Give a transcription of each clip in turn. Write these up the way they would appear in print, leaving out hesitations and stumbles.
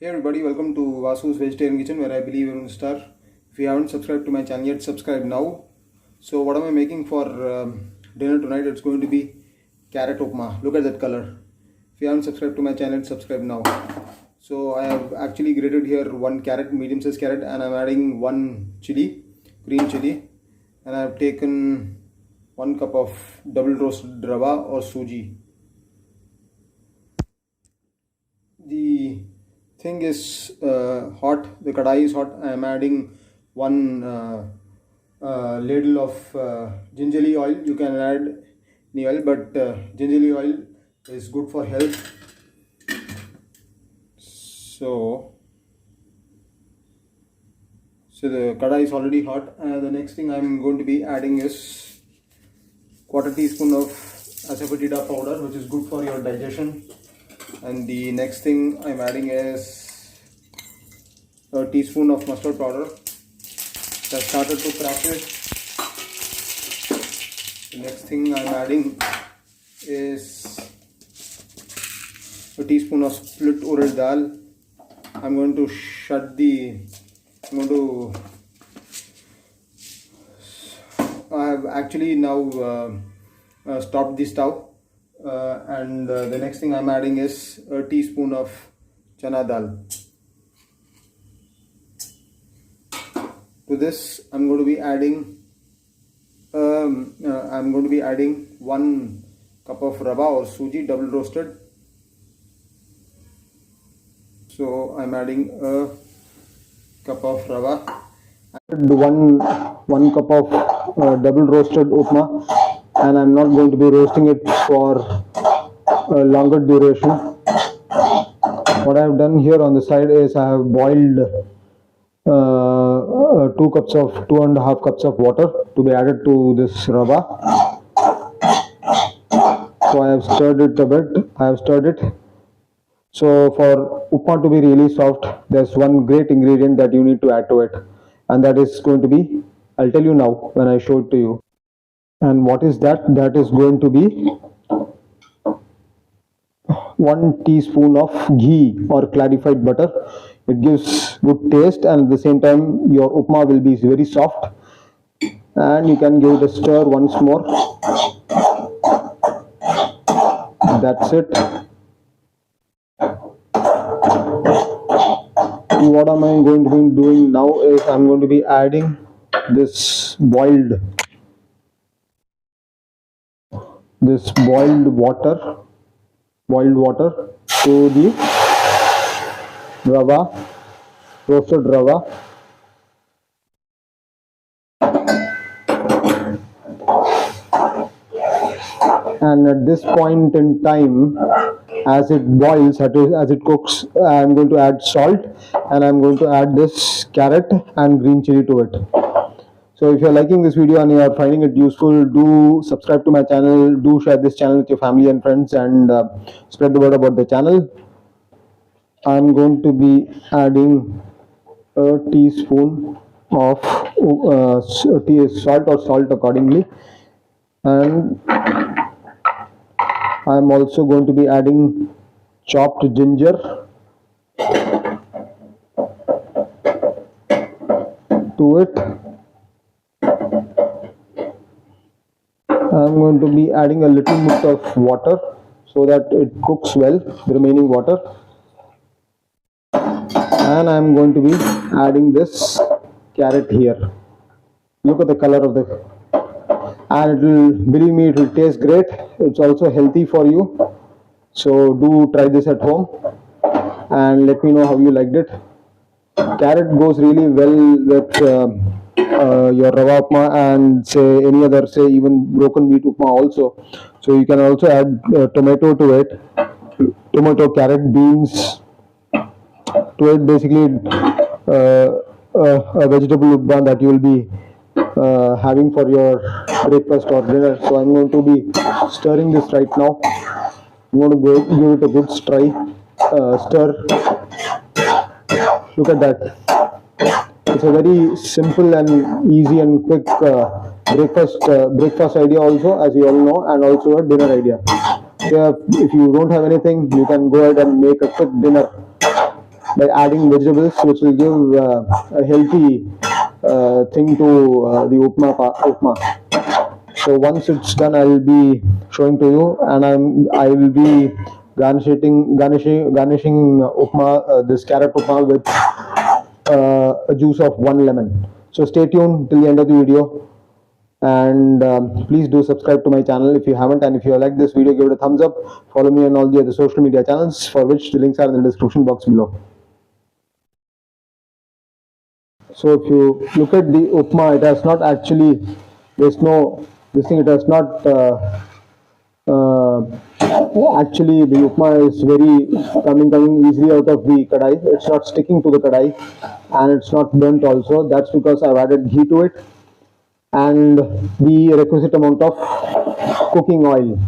Hey everybody, welcome to Vasu's Vegetarian Kitchen where I believe everyone star. If you haven't subscribed to my channel yet, subscribe now. So what am I making for dinner tonight? It's going to be carrot upma. Look at that color. If you haven't subscribed to my channel, subscribe now. So I have actually grated here one carrot, medium sized carrot, and I'm adding one chili, green chili, and I've taken 1 cup of double roasted rava or Sooji. The thing is hot, the kadai is hot. I am adding one ladle of gingelly oil. You can add any oil, but gingelly oil is good for health. So the kadai is already hot. The next thing I am going to be adding is 1/4 teaspoon of Asafoetida powder, which is good for your digestion. And the next thing I'm adding is a teaspoon of mustard powder. I started to crack it. The next thing I'm adding is a teaspoon of split Urid Dal. I'm going to I have actually now stopped the stove. And the next thing I'm adding is a teaspoon of Chana Dal. To this I'm going to be adding 1 cup of Rava or Sooji double roasted. So I'm adding a cup of Rava. One cup of double roasted Upma, and I'm not going to be roasting it for a longer duration. What I have done here on the side is I have boiled 2.5 cups of water to be added to this rava. So I have stirred it a bit. So for upma to be really soft, there's one great ingredient that you need to add to it, and that is going to be, I'll tell you now when I show it to you. And what is that? That is going to be 1 teaspoon of ghee or clarified butter. It gives good taste, and at the same time your upma will be very soft. And you can give it a stir once more. That's it. What am I going to be doing now is I'm going to be adding this boiled water to the roasted rava. And at this point in time, as it boils, as it cooks, I'm going to add salt, and I'm going to add this carrot and green chili to it. So if you're liking this video and you are finding it useful, do subscribe to my channel, do share this channel with your family and friends, and spread the word about the channel. I'm going to be adding a teaspoon of salt or salt accordingly, and I'm also going to be adding chopped ginger to it. I'm going to be adding a little bit of water so that it cooks well, the remaining water. And I'm going to be adding this carrot here. Look at the color of the, and believe me, it will taste great. It's also healthy for you. So do try this at home and let me know how you liked it. Carrot goes really well with your rava upma and say any other, say even broken wheat upma also. So you can also add tomato to it, tomato, carrot, beans to it. Basically a vegetable upma that you will be having for your breakfast or dinner. So I'm going to be stirring this right now. I'm going to give it a good stir. Look at that. It's a very simple and easy and quick breakfast idea also, as you all know, and also a dinner idea. So if you don't have anything, you can go ahead and make a quick dinner by adding vegetables, which will give a healthy thing to the upma. So once it's done, I will be showing to you, and I will be garnishing upma, this carrot upma with a juice of 1 lemon. So stay tuned till the end of the video, and please do subscribe to my channel if you haven't, and if you like this video, give it a thumbs up. Follow me on all the other social media channels, for which the links are in the description box below. So if you look at the upma, it has not actually, there's no this thing, it has not actually, the upma is very coming easily out of the kadai. It's not sticking to the kadai, and it's not burnt also. That's because I've added ghee to it, and the requisite amount of cooking oil.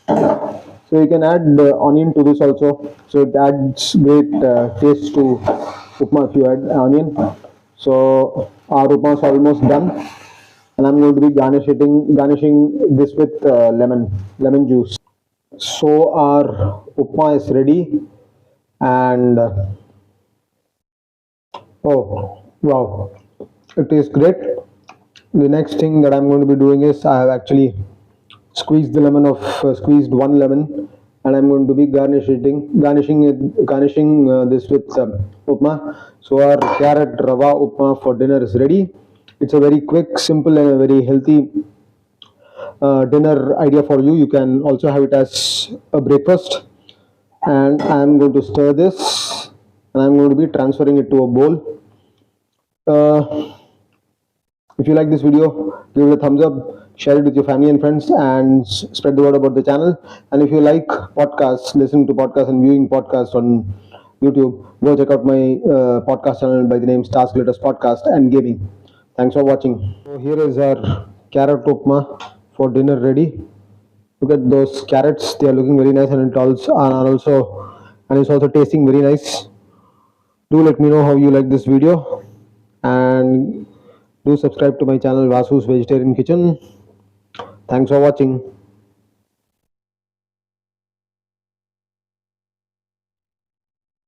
So you can add onion to this also. So it adds great taste to upma if you add onion. So our upma is almost done, and I'm going to be garnishing this with lemon juice. So our upma is ready, and oh wow, it is great. The next thing that I'm going to be doing is, I have actually squeezed 1 lemon, and I'm going to be garnishing this with upma. So our carrot rava upma for dinner is ready. It's a very quick, simple, and a very healthy dinner idea for you. You can also have it as a breakfast. And I'm going to stir this, and I'm going to be transferring it to a bowl. If you like this video, give it a thumbs up, share it with your family and friends, and spread the word about the channel. And if you like podcasts, listening to podcasts and viewing podcasts on YouTube, go check out my podcast channel by the name Stars Glitters Podcast and Gaming. Thanks for watching. So here is our carrot upma for dinner ready. Look at those carrots; they are looking very nice, and it's also tasting very nice. Do let me know how you like this video, and do subscribe to my channel Vasu's Vegetarian Kitchen. Thanks for watching.